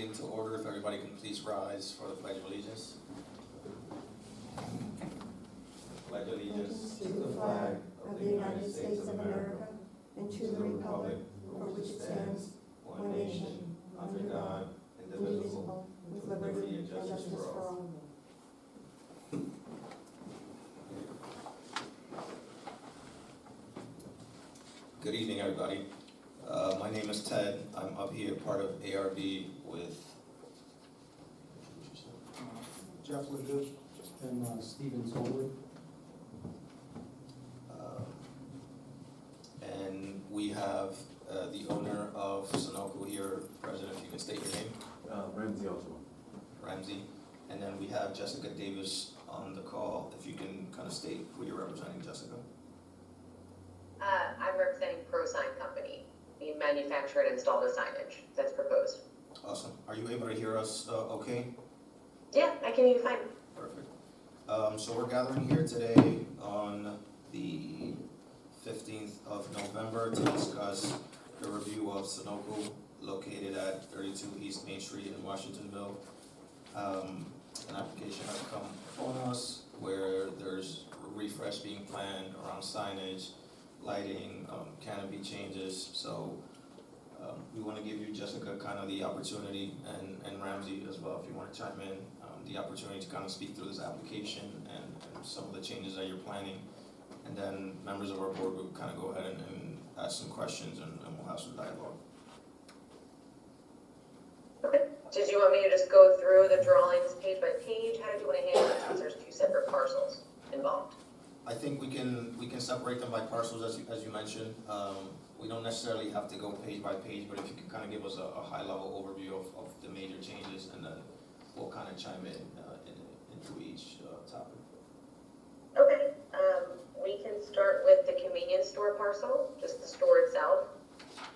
meeting to order. If everybody can please rise for the Pledge of Allegiance. Pledge allegiance To the flag of the United States of America and to the republic for which it stands, one nation, under God, indivisible, with liberty and justice for all. Good evening, everybody. My name is Ted. I'm up here, part of ARB with Jeff Ledoux and Stephen Zolwood. and we have the owner of Sunoco here, President, if you can state your name. Ramsey also. Ramsey. And then we have Jessica Davis on the call. If you can kind of state who you're representing, Jessica. I'm representing ProSign Company. We manufacture and install the signage that's proposed. Awesome. Are you able to hear us okay? Yeah, I can hear you fine. Perfect. So we're gathering here today on the 15th of November to discuss the review of Sunoco located at 32 East Main Street in Washingtonville. An application has come on us where there's a refresh being planned around signage, lighting, canopy changes. So we want to give you, Jessica, kind of the opportunity, and Ramsey as well, if you want to chime in, the opportunity to kind of speak through this application and some of the changes that you're planning. And then members of our board will kind of go ahead and ask some questions, and we'll have some dialogue. Okay. Did you want me to just go through the drawings page by page? How did you want to handle it since there's two separate parcels involved? I think we can separate them by parcels as you mentioned. We don't necessarily have to go page by page, but if you can kind of give us a high level overview of the major changes, and then we'll kind of chime into each topic. Okay. We can start with the convenience store parcel, just the store itself.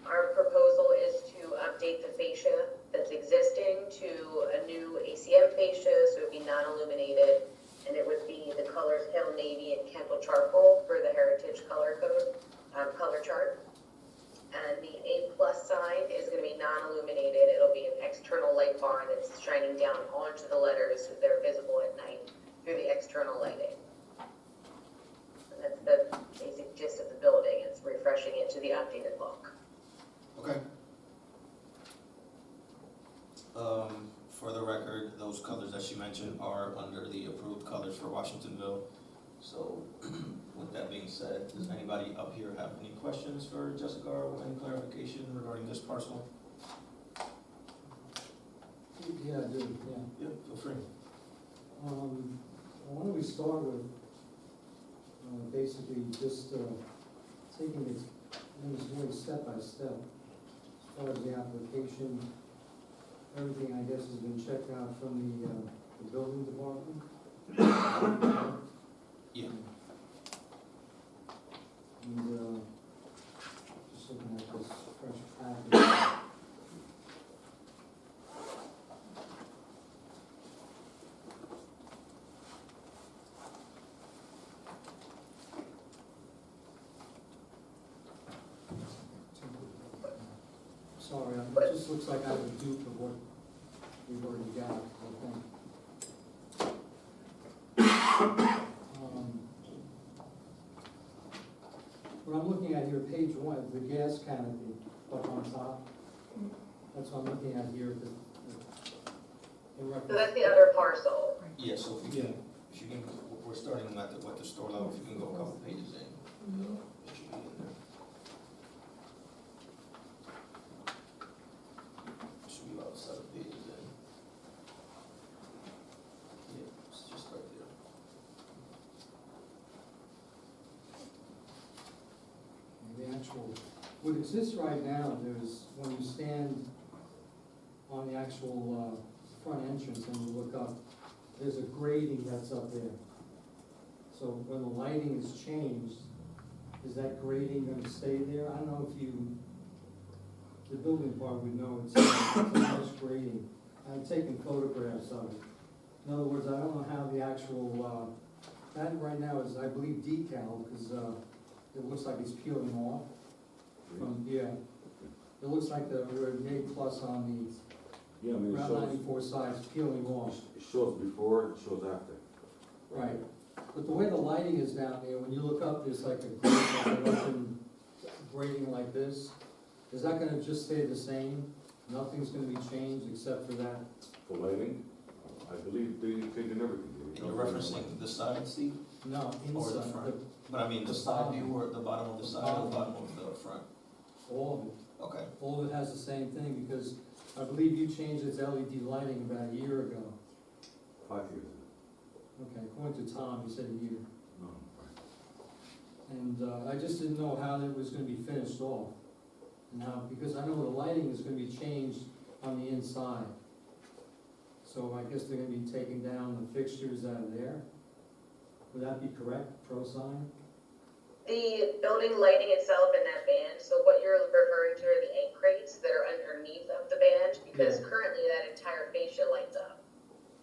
Our proposal is to update the fascia that's existing to a new ACM fascia, so it would be non-illuminated, and it would be the colors pale navy and Kendall charcoal for the heritage color code, color chart. And the A+ sign is going to be non-illuminated. It'll be an external light bar that's shining down onto the letters so they're visible at night through the external lighting. And that's the basic gist of the building. It's refreshing it to the updated look. Okay. For the record, those colors that she mentioned are under the approved colors for Washingtonville. So with that being said, does anybody up here have any questions for Jessica or any clarification regarding this parcel? Yeah, I do, yeah. Yep, feel free. Why don't we start with basically just taking it in this way step by step. As far as the application, everything I guess has been checked out from the building department. Yeah. And just looking at this fresh package. Sorry, it just looks like I have a dupe of what we've already got, I think. What I'm looking at here, page 1, the gas canopy up on top. That's what I'm looking at here. So that's the other parcel. Yeah, so if you can, we're starting at the store level, if you can go a couple pages in. It should be in there. It should be about 7 pages in. Yeah, it's just right there. The actual, what exists right now, there's, when you stand on the actual front entrance and you look up, there's a grating that's up there. So when the lighting is changed, is that grating going to stay there? I don't know if the building part would know it's a nice grating. I've taken photographs of it. In other words, I don't know how the actual, that right now is, I believe, decal, because it looks like it's peeling off. From, yeah, it looks like we're made plus on Yeah, I mean, it Route shows, 94 sides peeling off. it shows before, it shows after. Right, but the way the lighting is down there, when you look up, there's like a grate, like an open grating like this. Is that gonna just stay the same? Nothing's gonna be changed except for that? For lighting, I believe they changing everything. You're referencing the side, Steve? No, Or the inside, front? But I mean, the side view or the bottom of the side or the bottom of the front? all of it. Okay, All of it has the same thing, because I believe you changed its LED lighting about a year ago. 5 years. Okay, according to Tom, he said a year. No. And I just didn't know how that was gonna be finished off. Now, because I know the lighting is gonna be changed on the inside. So I guess they're gonna be taking down the fixtures out of there. Would that be correct, pro sign? The building lighting itself in that band, so what you're referring to are the egg crates that are underneath of the band, because Yeah. currently that entire fascia lights up.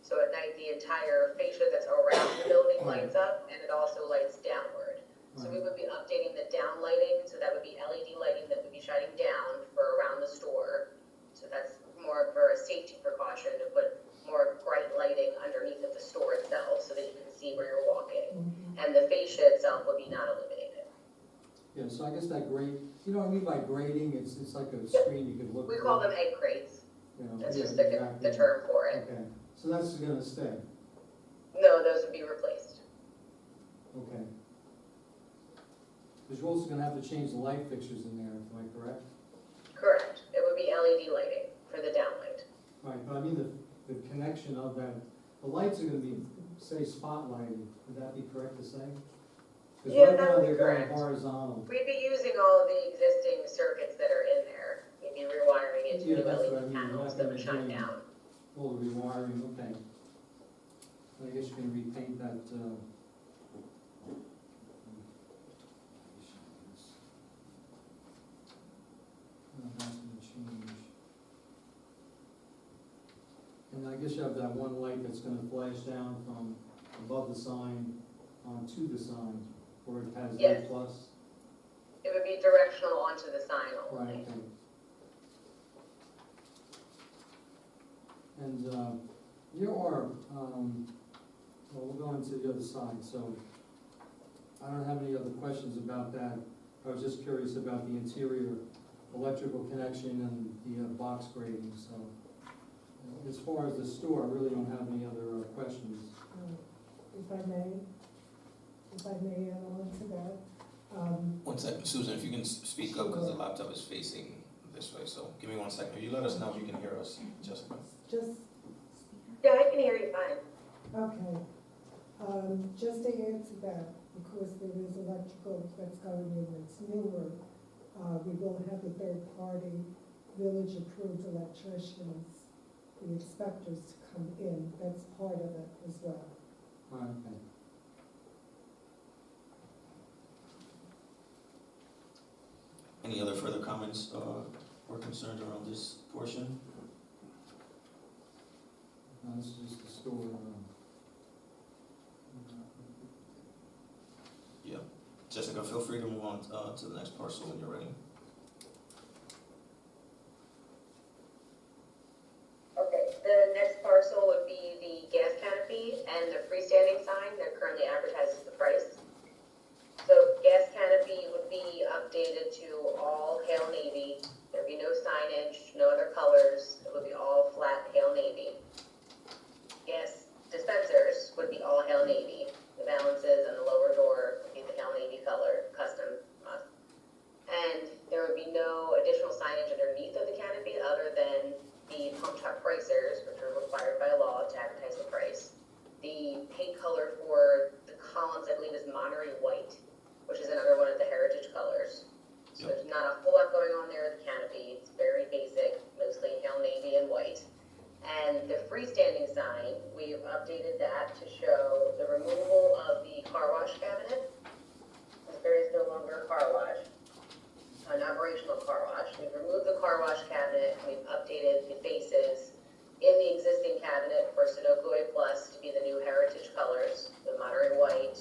So at night, the entire fascia that's around the building lights up, and it also lights downward. So we would be updating the down lighting, so that would be LED lighting that would be shining down for around the store. So that's more for a safety precaution to put more bright lighting underneath of the store itself, so that you can see where you're walking. And the fascia itself would be not illuminated. Yeah, so I guess that grate, you know what I mean by grating, it's like a screen you could look. We through, call them egg crates, you know, that's yeah, just the exactly. term for it. Okay, so that's gonna stay, No, those would be replaced. okay. Because you're also gonna have to change the light fixtures in there, am I correct? Correct, it would be LED lighting for the downlight. Right, but I mean the connection of that, the lights are gonna be, say, spotlighting, would that be correct to say? Because Yeah, right that now would be they're going correct. horizontal. We'd be using all of the existing circuits that are in there, maybe rewiring into Yeah, new that's what I LED mean, panels not that would gonna shine be- down. All the rewiring, okay. I guess you can repaint that, that's gonna change. And I guess you have that one light that's gonna flash down from above the sign onto the sign, where it has Yes. A plus. It would be directional onto the sign Right, only. okay. And there are, well, we'll go into the other side, so I don't have any other questions about that. I was just curious about the interior electrical connection and the box grading, so. As far as the store, I really don't have any other questions. If I may add on to that. 1 second, Susan, if you can speak up, because the laptop is facing this way, so give me 1 second. You let us know if you can hear us, Jessica. Just, Yeah, I can hear you fine. okay, just to add to that, because there is electrical that's going in that's newer, we will have a third-party village-approved electricians, the inspectors to come in, that's part of it as well. Okay. Any other further comments or concerns around this portion? This is just the store. Yeah. Jessica, feel free to move on to the next parcel when you're ready. Okay, the next parcel would be the gas canopy and the freestanding sign that currently advertises the price. So gas canopy would be updated to all Hail Navy. There'd be no signage, no other colors. It would be all flat Hail Navy. Gas dispensers would be all Hail Navy. The balances and the lower door would be the Hail Navy color, custom. And there would be no additional signage underneath of the canopy other than the pump truck pricers, which are required by law to advertise the price. The paint color for the columns, I believe, is Monterey White, which is another one of the heritage colors. So there's not a whole lot going on there with the canopy. It's very basic, mostly Hail Navy and white. And the freestanding sign, we've updated that to show the removal of the car wash cabinet. There is no longer a car wash, an operational car wash. We've removed the car wash cabinet, we've updated the faces in the existing cabinet for Sunoco A Plus to be the new heritage colors, the Monterey White,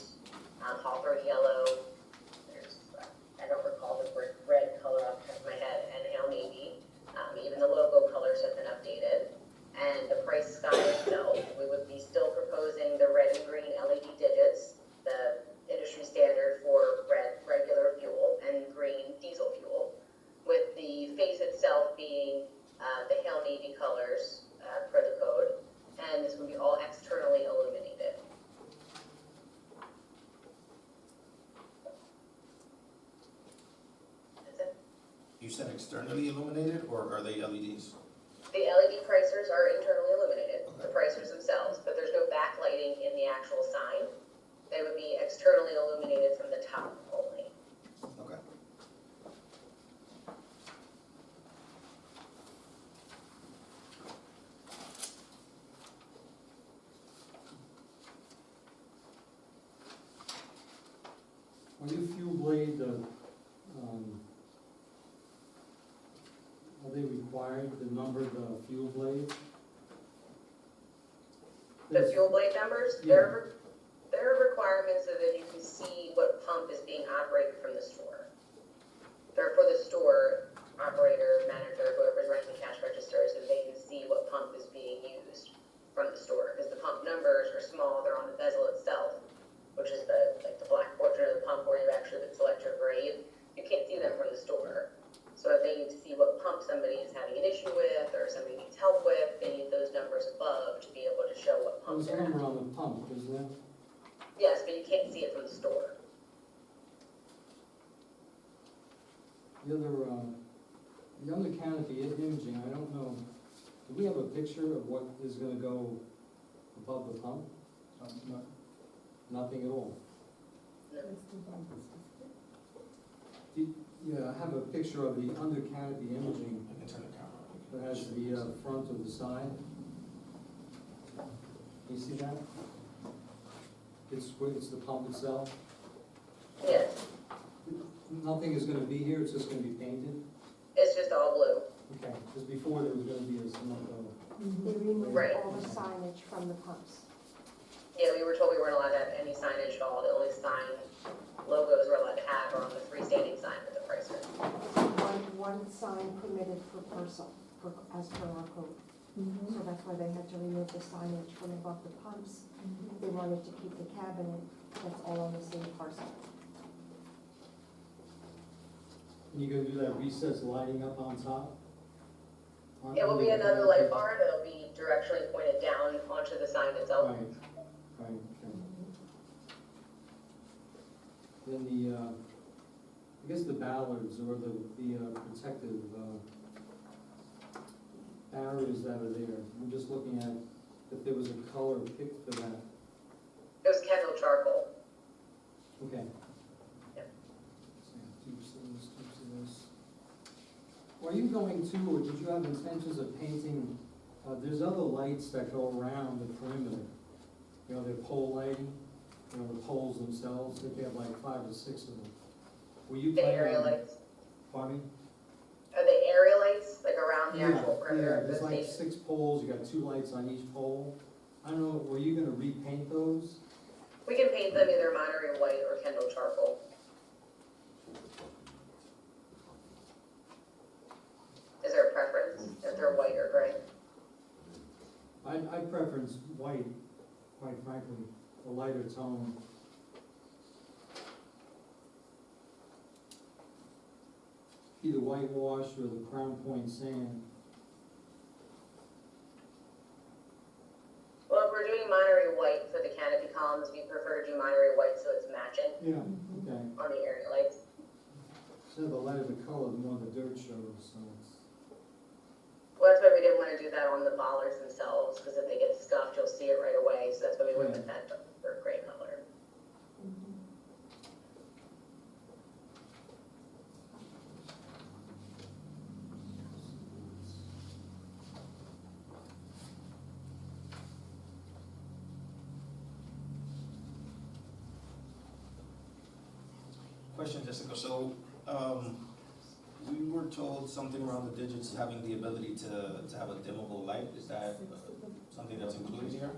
Hawthorne Yellow, I don't recall the red color off the top of my head, and Hail Navy. Even the logo colors have been updated. being the Hail Navy colors per the code, and this would be all externally illuminated. That's it. You said externally illuminated, or are they LEDs? The LED pricers are internally illuminated, the pricers themselves, but there's no backlighting in the actual sign. They would be externally illuminated from the top only. Okay. Are you fuel blade, are they required to number the fuel blade? The fuel blade numbers, Yeah. there are requirements so that you can see what pump is being operated from the store. They're for the store operator, manager, whoever's running the cash register, so that they can see what pump is being used from the store. Because the pump numbers are small, they're on the bezel itself, which is the black portion of the pump where you actually would select your grade. You can't see them from the store. So if they need to see what pump somebody is having an issue with, or somebody needs help with, they need those numbers above to be able to show what pump There's a they're at. number on the pump, isn't there? Yes, but you can't see it from the store. The under canopy imaging, I don't know, do we have a picture of what is gonna go above the pump? Nothing at all. No. Yeah, I have a picture of the under canopy imaging I can turn the camera on. that has the front or the side. You see that? It's the pump itself. Yes, Nothing is gonna be here, it's just gonna be painted? it's just all blue. Okay, because before there was gonna be a Sunoco. They removed Right. all the signage from the pumps. Yeah, we were told we weren't allowed to have any signage at all. The only sign logos we're allowed to have are on the freestanding sign with the pricer. One sign permitted per parcel, as per our code. So that's why they had to remove the signage from above the pumps. They wanted to keep the cabinet, that's all on the same parcel. And you're gonna do that recessed lighting up on top? It will be another light bar that'll be directionally pointed down onto the sign itself. Right, okay. Then I guess the ballards or the protective barriers that are there, I'm just looking at if there was a color picked for that. It was Kendall charcoal. Okay. Yep. Dupes of this. Were you going to, or did you have intentions of painting, there's other lights that go around the perimeter. You know, they're pole lighting, you know, the poles themselves, I think they have like 5 or 6 of them. Were you The planning area on? lights. Pardon me? Are they area lights, like around the actual perimeter Yeah, of the there's like station? 6 poles, you got 2 lights on each pole. I don't know, were you gonna repaint those? We can paint them either Monterey white or Kendall charcoal. Is there a preference if they're white or gray? I preference white, quite frankly, a lighter tone. Either whitewash or the Crown Point sand. Well, if we're doing Monterey white for the canopy columns, we prefer to do Monterey white so it's matching Yeah, okay. on the area lights. So the lighter the color, the more the dirt shows, so it's. Well, that's why we didn't want to do that on the bollards themselves, because if they get scuffed, you'll see it right away, so that's why we went with that darker gray color. Question, Jessica, so, we were told something around the digits having the ability to have a dimmable light, is that something that's included here?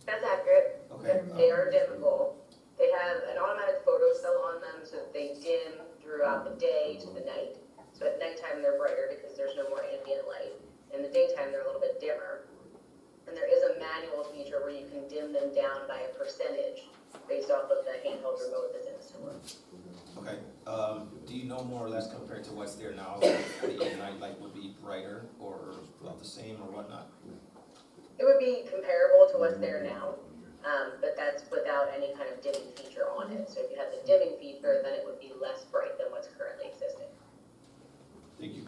That's accurate. Okay. They are dimmable. They have an automatic photo cell on them, so that they dim throughout the day to the night. So at nighttime, they're brighter because there's no more ambient light. In the daytime, they're a little bit dimmer. And there is a manual feature where you can dim them down by a percentage based off of the handheld remote that's in the store. Okay, do you know more or less compared to what's there now, the night light would be brighter brighter or about the same or whatnot? It would be comparable to what's there now, but that's without any kind of dimming feature on it. So if you had the dimming feature, then it would be less bright than what's currently existing. Thank you.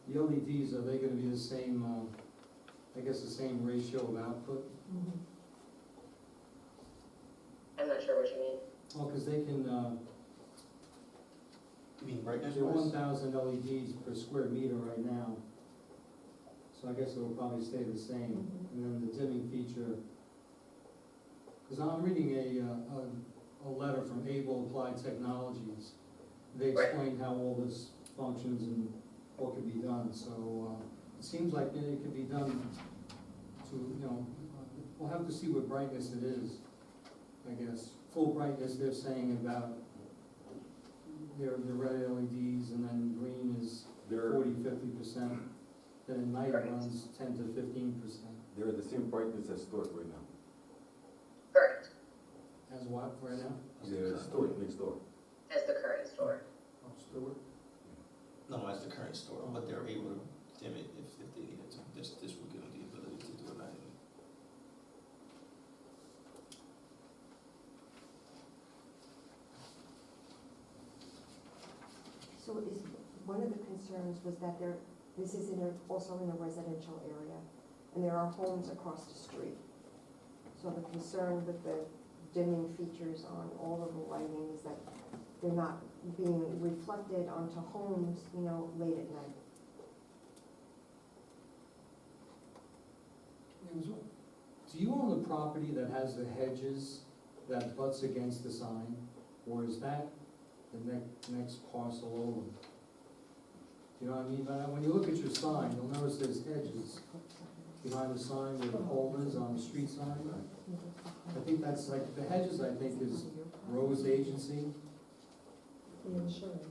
The LEDs, are they gonna be the same, I guess the same ratio of output? I'm not sure what you mean. Well, cause they can, You mean brightness they're wise? 1,000 LEDs per square meter right now. So I guess it will probably stay the same. And then the dimming feature, because I'm reading a letter from Able Applied Technologies. They Right. explain how all this functions and what can be done, so, it seems like it could be done to, you know, we'll have to see what brightness it is, I guess. Full brightness, they're saying about the red LEDs, and then green is They're, 40–50%. Then at night it Correct. runs 10–15%. they're the same brightness as Stork right now. Correct, As what right now? The Stork next door. as the current store. Stewart? No, as the current store, but they're able to dim it if they needed to. This will give them the ability to do it manually. So is, one of the concerns was that this is also in a residential area, and there are homes across the street. So the concern with the dimming features on all of the lighting is that they're not being reflected onto homes, late at night. Do you own the property that has the hedges that butts against the sign, or is that the next parcel over? You know what I mean by that? When you look at your sign, you'll notice there's hedges behind the sign where the hole is on the street sign. I think that's like, the hedges, I think, is Rose Agency. The insurance,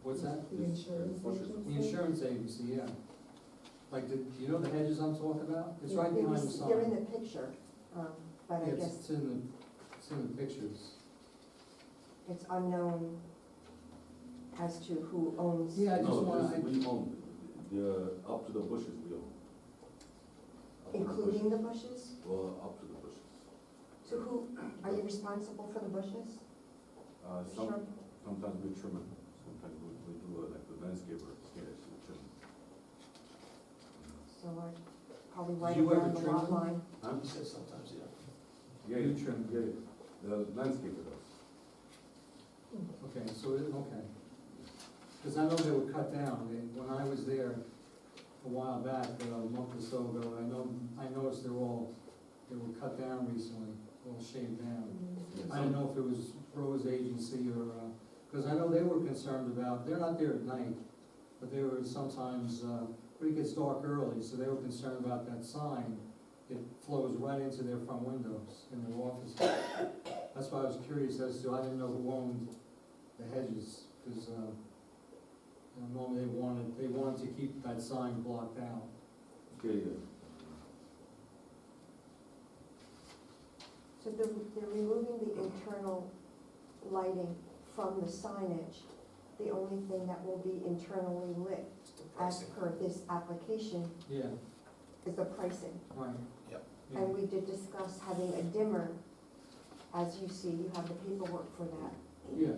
What's that? the insurance The insurance agency, yeah. Like, do you know the hedges I'm talking about? It's right behind the sign. They're in the picture, but I Yeah, guess it's in the pictures. it's unknown as to who owns. Yeah, I just No, want, we own, up to the bushes we own. Up to the Including the bushes. bushes? Well, up to the bushes. So who, are you responsible for the bushes? Sure. Sometimes we trim it, sometimes we do like the landscaper, Signage, we trim it. So I probably Did right you ever around the trim lot them? line. Huh? He said sometimes, yeah. Yeah, You trim. yeah, the landscaper does. okay, okay. Because I know they were cut down. When I was there a while back, a month or so ago, I noticed they were cut down recently, all shaved down. I didn't know if it was Rose Agency or, because I know they were concerned about, they're not there at night, but they were sometimes, but it gets dark early, so they were concerned about that sign. It flows right into their front windows in their offices. That's why I was curious as to, I didn't know who owned the hedges, because, normally they wanted to keep that sign blocked out. Okay, yeah. So they're removing the internal lighting from the signage. The only thing that will be internally lit The as pricing. per this application Yeah, is the pricing. right. Yep. Yeah. And we did discuss having a dimmer. As you see, you have the paperwork for that. Yeah,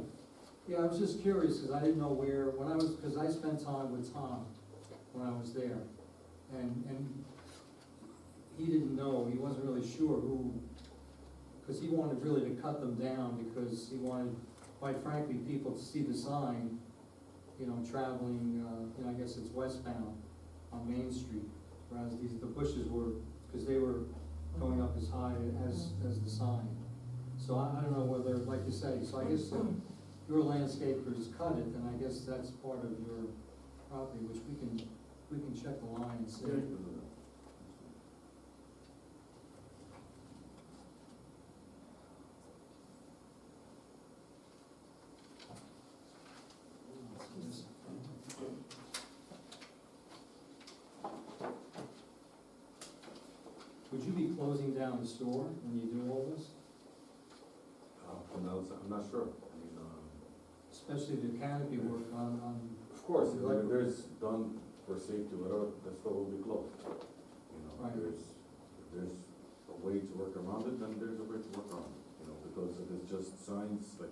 yeah, I was just curious, because I didn't know where, because I spent time with Tom when I was there, and he didn't know, he wasn't really sure who, because he wanted really to cut them down, because he wanted, quite frankly, people to see the sign, traveling, I guess it's westbound on Main Street, whereas the bushes were, because they were going up as high as the sign. So I don't know whether, like you say, so I guess your landscapers cut it, and I guess that's part of your property, which we can check the line and see. Yeah, you can do that. Would you be closing down the store when you do all this? From the outside, I'm not sure. I mean, especially the canopy work on, Of course, if there's done for safety, whatever, the store will be closed. You know, Right. if there's a way to work around it, then there's a way to work around it, you know, because if it's just signs, like,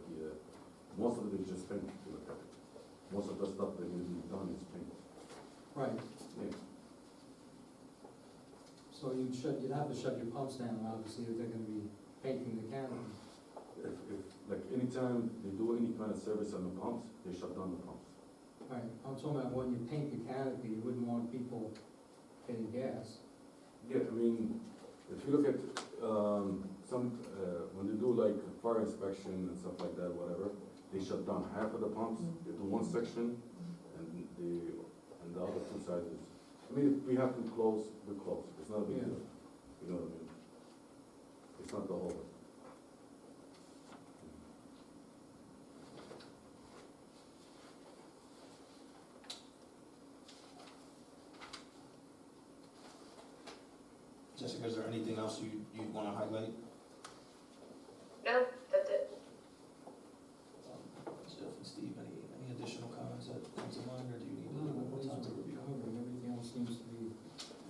most of it is just paint, if you look at it. Most of the stuff that needs to be done is paint. right, Yeah. so you'd have to shut your pumps down, obviously, if they're gonna be painting the canopy. Like, anytime they do any kind of service on the pumps, they shut down the pumps. Right, I'm talking about when you paint the canopy, you wouldn't want people getting gas. Yeah, I mean, if you look at, when they do like fire inspection and stuff like that, whatever, they shut down half of the pumps, they do one section, and the other two sides is, I mean, if we have to close, we close, it's not a big Yeah. deal, you know what I mean? It's not the whole. Jessica, is there anything else you'd wanna highlight? No, that's it. Jeff and Steve, any additional comments that come to mind, or do you need a little more time to review? Covering, everything else seems to be,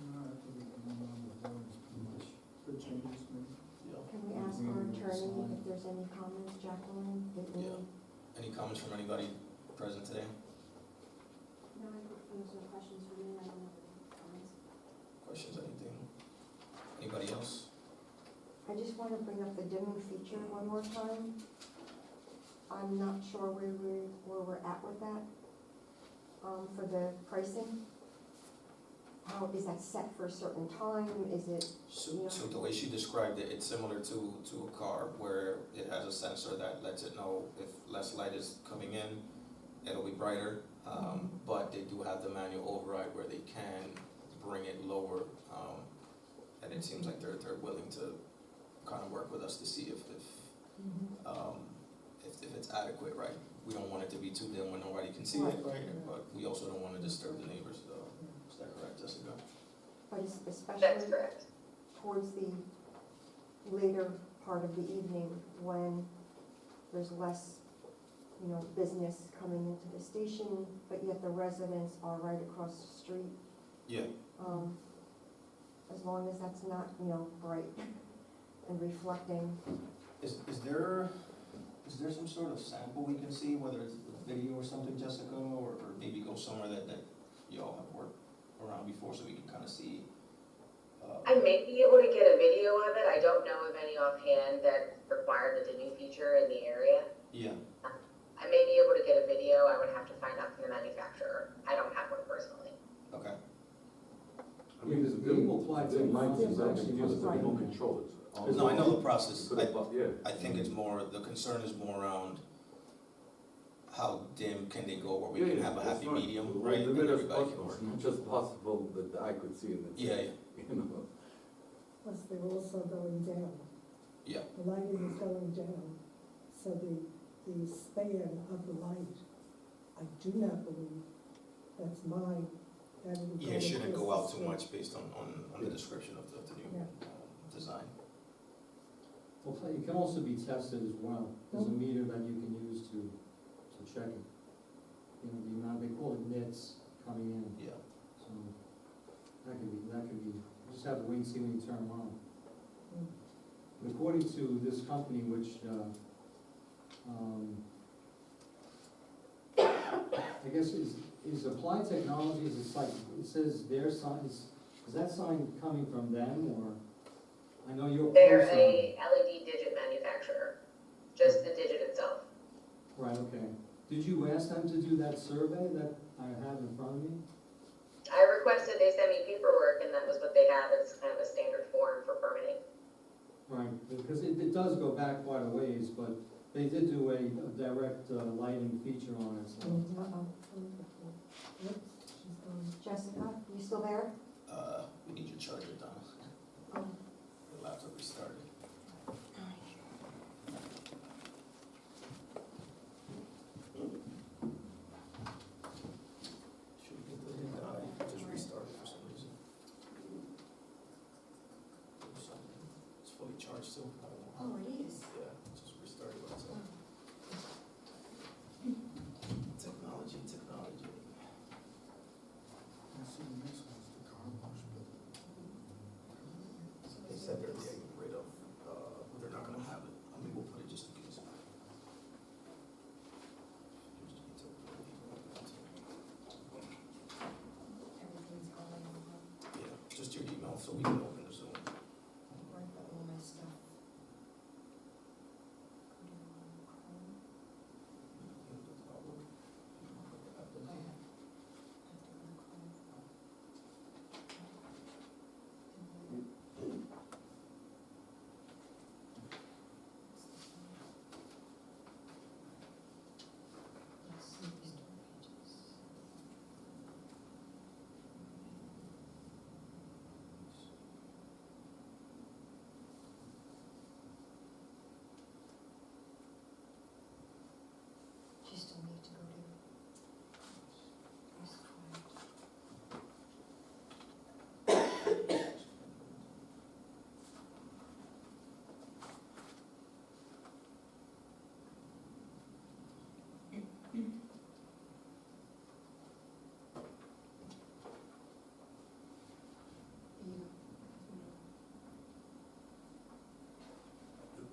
No, I think we can move on with those pretty much. Good changes, maybe. Yeah. Can we ask our attorney if there's any comments, Jacqueline? Yeah. Any comments from anybody present today? No, I think there's no questions for me, I don't have any comments. Questions, anything? Anybody else? I just want to bring up the dimming feature one more time. I'm not sure where we're at with that, for the pricing. How, is that set for a certain time, is it? So the way she described it, it's similar to a car where it has a sensor that lets it know if less light is coming in, it'll be brighter. But they do have the manual override where they can bring it lower. And it seems like they're willing to kind of work with us to see if it's adequate, right? We don't want it to be too dim when nobody can see it, right? But we also don't want to disturb the neighbors, though. Is that correct, Jessica? But it's That's especially correct. towards the later part of the evening when there's less, business coming into the station, but yet the residents are right across the street. Yeah. As long as that's not, bright and reflecting. Is there some sort of sample we can see, whether it's a video or something, Jessica, or maybe go somewhere that you all have worked around before so we can kind of see? I may be able to get a video of it. I don't know of any offhand that require the dimming feature in the area. Yeah, I may be able to get a video. I would have to find out from the manufacturer. I don't have one personally. okay. I mean, The people apply to- dim lights is Dim actually lights. just that people control it. No, I know the process. Put it up, yeah. I think it's more, the concern is more around how dim can they go where we can have a happy medium, right? And Limit as everybody can possible, work. as much as possible that the eye could see in it. Yeah, You know, Plus, they're also going down. yeah. The lighting is going down, so the span of the light, I do not believe, that it would go Yeah, it shouldn't go across out the too street. much based on the description of the new Yeah. design. well, it can also be tested as well. There's a meter that you can use to check it. The amount, they call it nits coming in, Yeah. so that could be, you just have to wait and see when you turn them on. Mm. According to this company, which, I guess is Applied Technologies, it's like, it says their sign, is that sign coming from them, or, I know you're They're close on. a LED digit manufacturer, just the digit itself. Right, okay. Did you ask them to do that survey that I have in front of me? I requested they send me paperwork, and that was what they have as kind of a standard form for permitting. Right, because it does go back quite a ways, but they did do a direct lighting feature on it, so. Uh-oh. Oops, she's gone. Jessica, you still there? We need your charger, Donna. Oh. The laptop restarted. Should we get the link? It just restarted for some reason. It's fully charged still. I don't know. Oh, it is. Yeah, it just restarted by itself. Oh. mouth so we can open the Zoom. Where I put all my stuff. You still need to go to.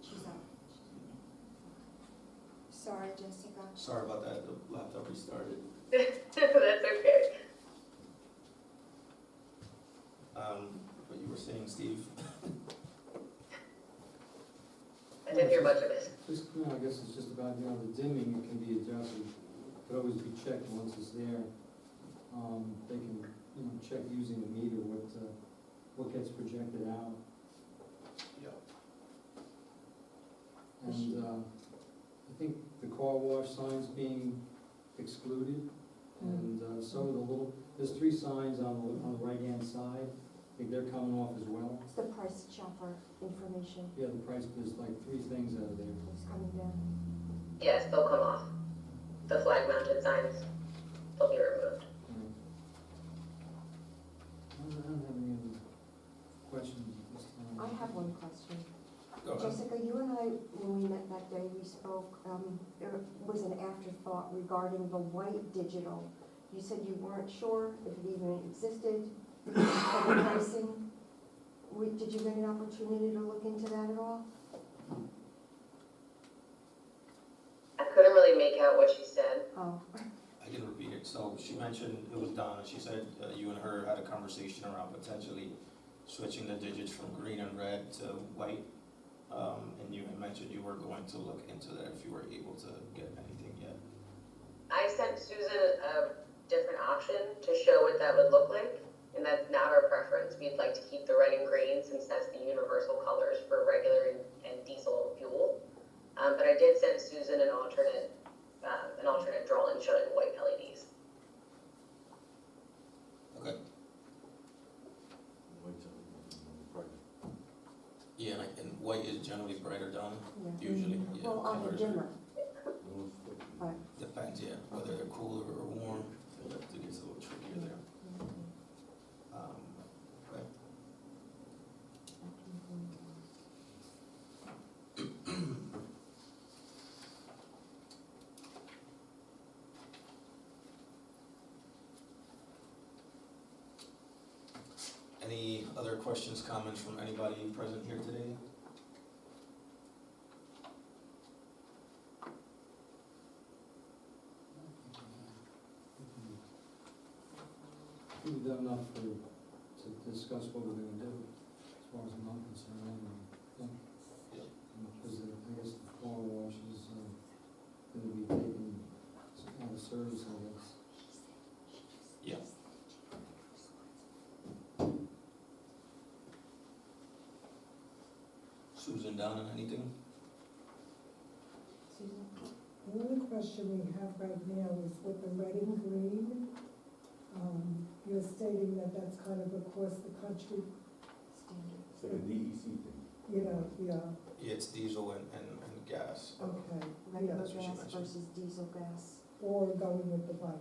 She's up. Sorry, Jessica. Sorry about that, the laptop restarted. That's okay. What you were saying, Steve? I didn't hear much of it. Just, you know, I guess it's just about, you know, the dimming, it can be adjusted, could always be checked once it's there. They can, you know, check using the meter what gets projected out. Yep. And, I think the car wash sign's being excluded, and, some of the little, there's 3 signs on the right-hand side, I think they're coming off as well. It's the price chopper information. Yeah, the price, there's like 3 things out of there. It's coming down. Yes, they'll come off. The flag mounted signs, they'll be removed. I don't have any other questions at this time. I have one question. Go ahead. Jessica, you and I, when we met that day, we spoke, there was an afterthought regarding the white digital. You said you weren't sure if it even existed, for the pricing. Did you get an opportunity to look into that at all? I couldn't really make out what she said. Oh, I can repeat it. So she mentioned it was Donna. She said you and her had a conversation around potentially switching the digits from green and red to white. And you had mentioned you were going to look into that if you were able to get anything yet. I sent Susan a different option to show what that would look like, and that's not our preference. We'd like to keep the red and green since that's the universal colors for regular and diesel fuel. But I did send Susan an alternate drawing showing white LEDs. Okay. Yeah, and white is generally brighter done, yeah. usually. Yeah, Well, on the colors are- dimmer, but. Depends, yeah, whether they're cooler or warm, it gets a little trickier there. Okay. Any other questions, comments from anybody present here today? We've done enough to discuss what we're gonna do, as far as I'm concerned, anyway. Yep. Because I guess the car wash is, gonna be taken out of service, I guess. Yeah. Susan, Donna, anything? Susan? The only question we have right now is with the red and green, you're stating that that's kind of across the country, Standard. It's like a DEC thing. you know, yeah, Yeah, it's diesel and gas. okay. Regular That's what she gas mentioned. versus diesel gas. Or going with the bike.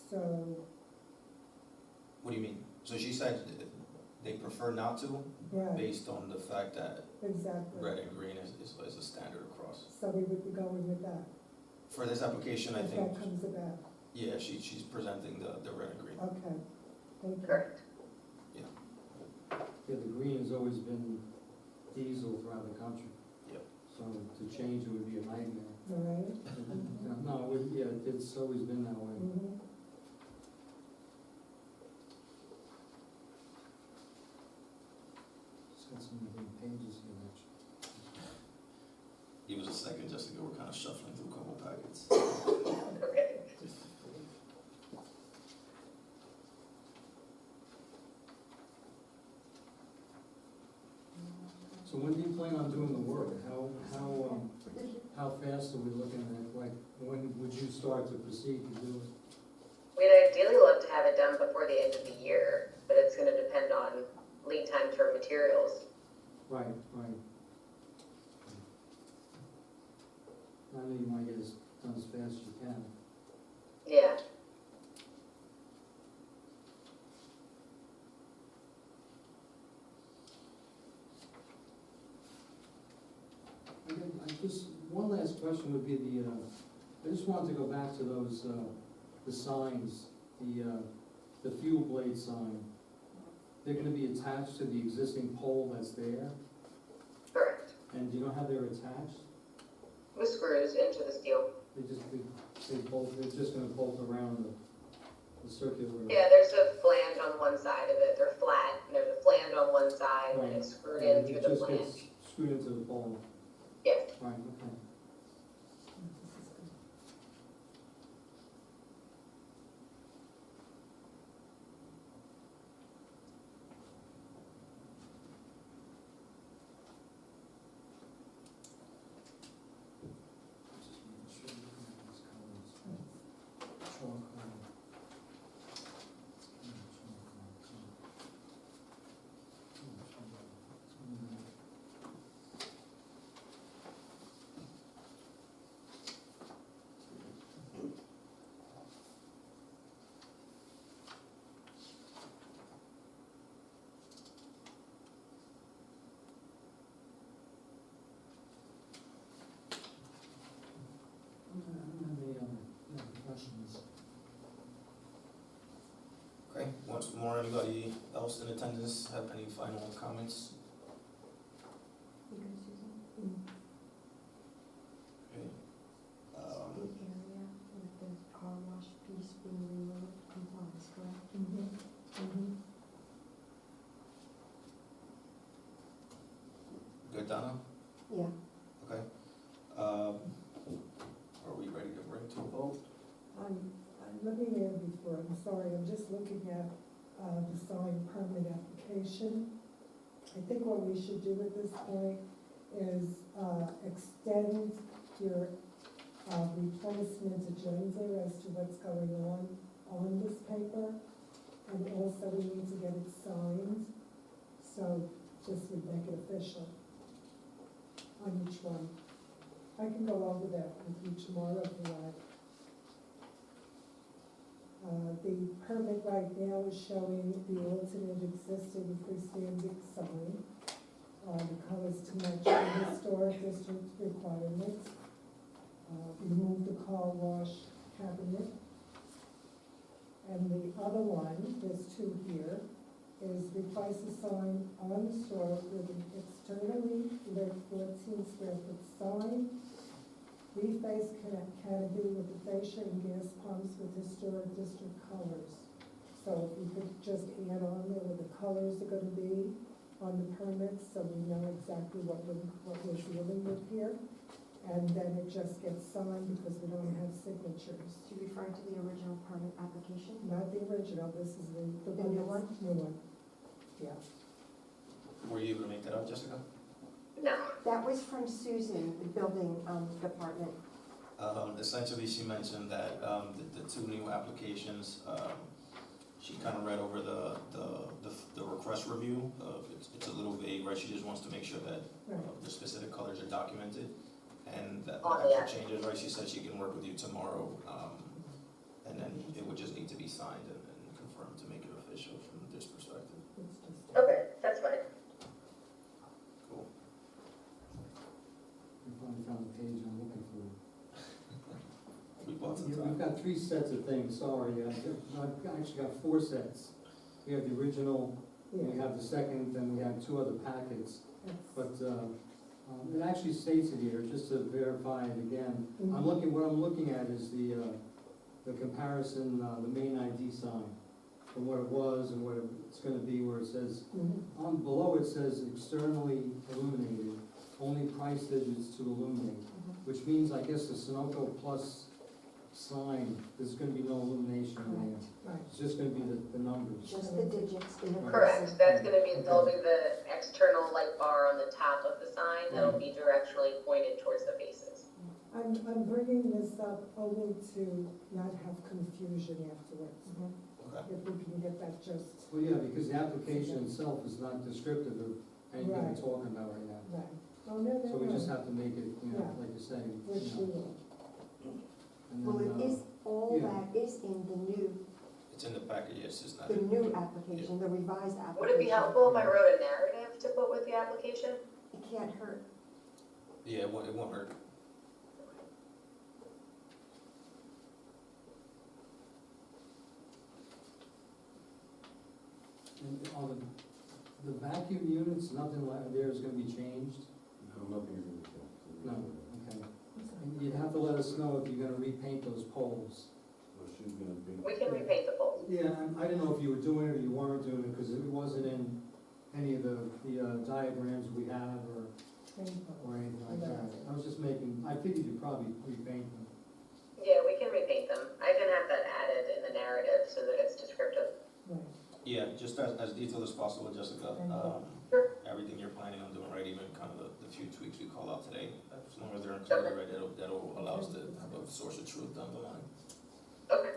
So, What do you mean? So she said they prefer not to, right, based on the fact that exactly. red and green is a standard across. So we would be going with that, For this application, I if think, that comes about. yeah, she's presenting the red and green. Okay, thank you. Correct. Yeah, the green has always been diesel throughout the country. Yep. So to change it would be a nightmare. All right? No, it wouldn't, yeah, it's always been that way. Mhm. pages here, actually. Give us a second, Jessica, we're kind of shuffling through a couple packets. Okay. So when do you plan on doing the work? How fast are we looking at, like, when would you start to proceed to do it? We'd ideally love to have it done before the end of the year, but it's gonna depend on lead times for materials. Right, right. I know you wanna get it done as fast as you can. Yeah. One last question would be I just wanted to go back to those, the signs, the fuel blade sign. They're gonna be attached to the existing pole that's there, Correct. and do you know how they're attached? With screws into the steel. They're just gonna bolt around the circular. Yeah, there's a flange on one side of it. They're flat, and there's a flange on one side, and it's screwed in through the It just gets flange. screwed into the pole. Yes. Right, okay. Just making sure you're looking at these colors. Charcoal. I don't have any other questions. Okay, once more, anybody else in attendance have any final comments? You good, Susan? Okay. The area with the car wash piece being removed complies, correct? Good, Donna? Yeah. Okay. Are we ready to bring to a vote? Let me add before, I'm sorry, I'm just looking at the sign permit application. I think what we should do at this point is extend your replacement agenda as to what's going on this paper. And also we need to get it signed, so this would make it official on each one. I can go over that with you tomorrow if you like. The permit right now is showing the alternate existing freestanding sign. The colors to match the historic district requirements. Remove the car wash cabinet. And the other one, there's two here, is replace the sign on the store with an externally lit 14 square foot sign. Reface canopy with the fascia and gas pumps with historic district colors. So if you could just add on there what the colors are gonna be on the permits, so we know exactly what we're dealing with here. And then it just gets signed because we don't have signatures. To refer to the original permit application? Not the original, this is the The new one? New one, yeah. Were you able to make that up, Jessica? No. That was from Susan, the building department. Essentially, she mentioned that the two new applications, she kind of read over the request review. It's a little vague, right? She just wants to make sure that Right. the specific colors are documented. And that Oh, the yeah. actual changes, right? She said she can work with you tomorrow, and then it would just need to be signed and confirmed to make it official from this perspective. It's just. Okay, that's fine. Cool. I finally found the page I'm looking for. We bought some Yeah, time. we've got three sets of things, sorry, I've actually got four sets. We have the original, then we have the second, then we have two other packets. But, it actually states it here, just to verify it again. What I'm looking at is the comparison, the main ID sign from what it was and what it's gonna be, where it says, Mhm. on, below it says externally illuminated, only price digits to illuminate, which means, I guess, the Sunoco Plus sign, there's gonna be no illumination in there. Right. It's just gonna be the numbers. Just the digits in the. Correct, that's gonna be, there'll be the external light bar on the top of the sign that'll be directionally pointed towards the faces. I'm bringing this up only to not have confusion afterwards. Okay. If we can get that just Well, yeah, because the application itself is not descriptive of anything we're Right. talking about right now. right. Oh, no, So no, we just no, have to make it, you know, Yeah. like you say, which you we know. will. And Well, then, it is, all yeah. that is in the new, It's in the packet, yes, it's not. the new application, the revised application. Would it be helpful if I wrote a narrative to put with the application? It can't hurt. Yeah, it won't hurt. And on the vacuum units, nothing like there is gonna be changed? No, nothing is in the chat. No, okay. And you'd have to let us know if you're gonna repaint those poles. So she's gonna be. We can repaint the poles. Yeah, and I didn't know if you were doing it or you weren't doing it, because it wasn't in any of the diagrams we have or anything like that. I was just making, I figured you'd probably repaint them. Yeah, we can repaint them. I can have that added in the narrative so that it's descriptive. Right. Yeah, just as detailed as possible, Jessica. Thank you. Sure. Everything you're planning on doing, right, even kind of the few tweaks we call out today, as long as they're included, right, that'll allow us to have a source of truth down the line. Okay.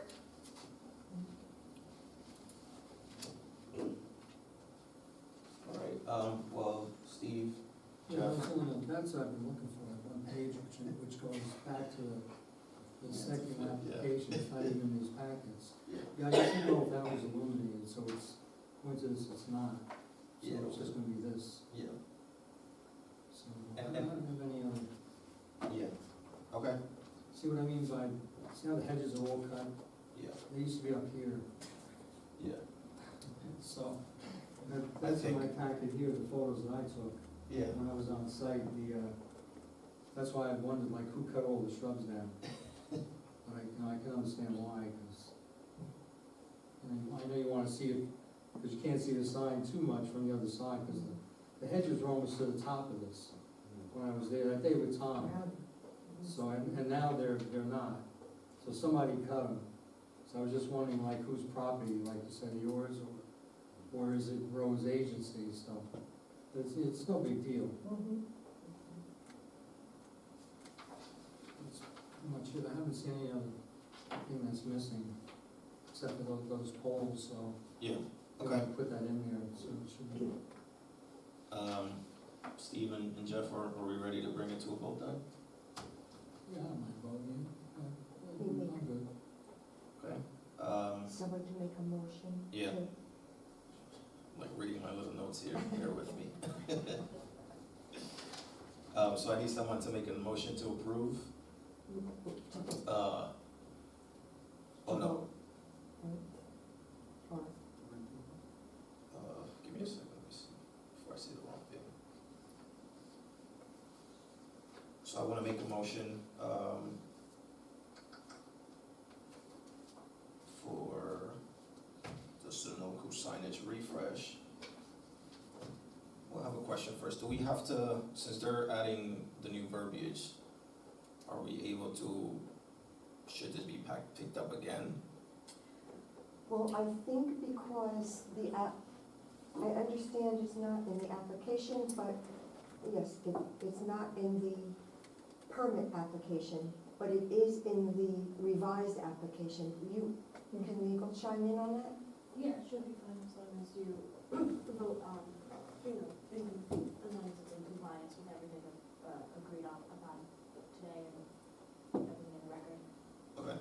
All right, well, Steve, Yeah, Jeff, that's what I've been looking for, one page which goes back to the second application, it's not even in these packets. Yeah, I just didn't know if that was illuminated, so it's, coincidence it's not, so Yeah. it's just gonna be this, yeah, so I And- don't have any other, yeah, okay, see what I mean by, see how the hedges are all cut? yeah, They used to be up here, yeah, so, that's in my packet here, the photos that I took. yeah. When I was on site, that's why I wondered, like, who cut all the shrubs down? But I can understand why, because, I know you wanna see it, because you can't see the sign too much from the other side, because the hedges were almost to the top of this, when I was there, that day with Tom. So, and now they're not, so somebody cut them. So I was just wondering, like, whose property, like you said, yours, or is it Rose Agency, so, it's no big deal. Mhm. It's pretty much it, I haven't seen any other thing that's missing, except for those poles, so. Yeah, I'm okay. gonna put that in there, so it should be. Steve and Jeff, are we ready to bring it to a vote then? Yeah, I might vote in. I'm good. Okay, Someone to make a motion. yeah, to- like reading my little notes here, bear with me. So I need someone to make a motion to approve, oh no, Or- give me a second, let me see, before I say the wrong thing. So I wanna make a motion, for the Sunoco Signage refresh. Well, I have a question first. Do we have to, since they're adding the new verbiage, are we able to, should this be picked up again? Well, I think because I understand it's not in the application, but yes, it's not in the permit application, but it is in the revised application. Can legal chime in on that? Yeah, it should be fine as long as you vote on, as long as it's in compliance with everything agreed upon today and everything in the record. Okay,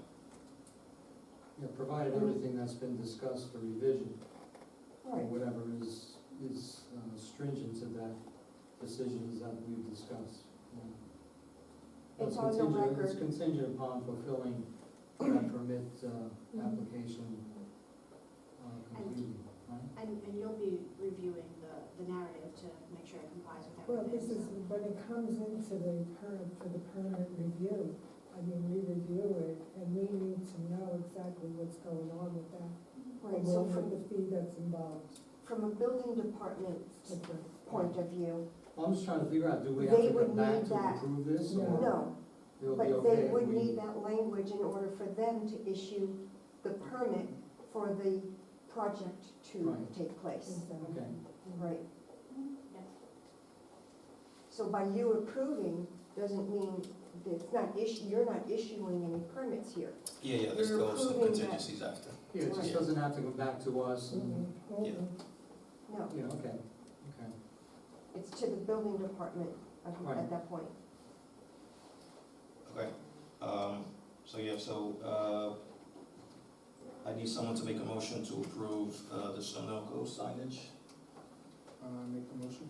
Yeah, provided everything that's been discussed for revision, or Right. whatever is stringent to that decisions that we've discussed. Yeah. It's on the contingent- record. It's contingent upon fulfilling that permit, application, completely, right? And you'll be reviewing the narrative to make sure it complies with Well, everything. this is, when it comes into for the permit review, I mean, we review it, and we need to know exactly what's going on with that. Right, so along from, with the fee that's involved. from a building department Okay. point of view, I'm just trying to figure out, do we have They to would come back need to that. approve this? No. or no, It'll be but okay they if would we- need that language in order for them to issue the permit for the project to Right. take place. Okay, Right, Yes. so by you approving doesn't mean, that it's not you're not issuing any permits here. Yeah, there's You're still some approving that. contingencies after. yeah, it just Right. doesn't have to go back to us, and, Yeah. No, yeah, okay, okay. it's to the building department Right. at that point. Okay, so I need someone to make a motion to approve, the Sunoco signage. Make the motion.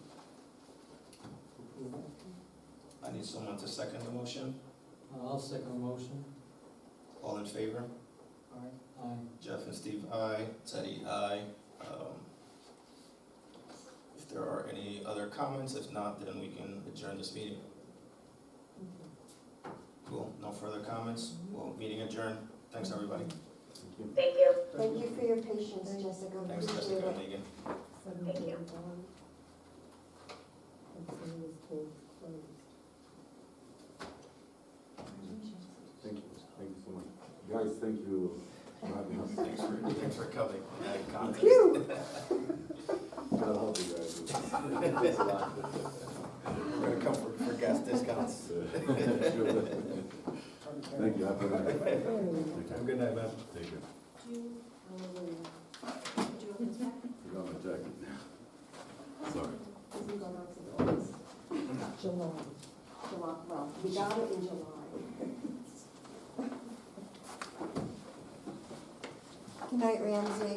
Approval. I need someone to second the motion. I'll second the motion. All in favor? Aye. Jeff and Steve, aye. Teddy, aye. If there are any other comments, if not, then we can adjourn this meeting. Cool, no further comments? Well, meeting adjourned. Thanks, everybody. Thank you. Thank you for your patience, Jessica, Thanks, appreciate Jessica it. and Megan. Thank you. Thank you so much. Guys, thank you for having us. Thanks for coming. Phew. I'll help you guys. We're gonna come for gas discounts. Thank you, have a good night. Have a good night, man. Take care. Do you, do you want this back? You got my jacket. Sorry. Isn't going on to the August? July. July, well, we got it in July. Good night, Ramsey.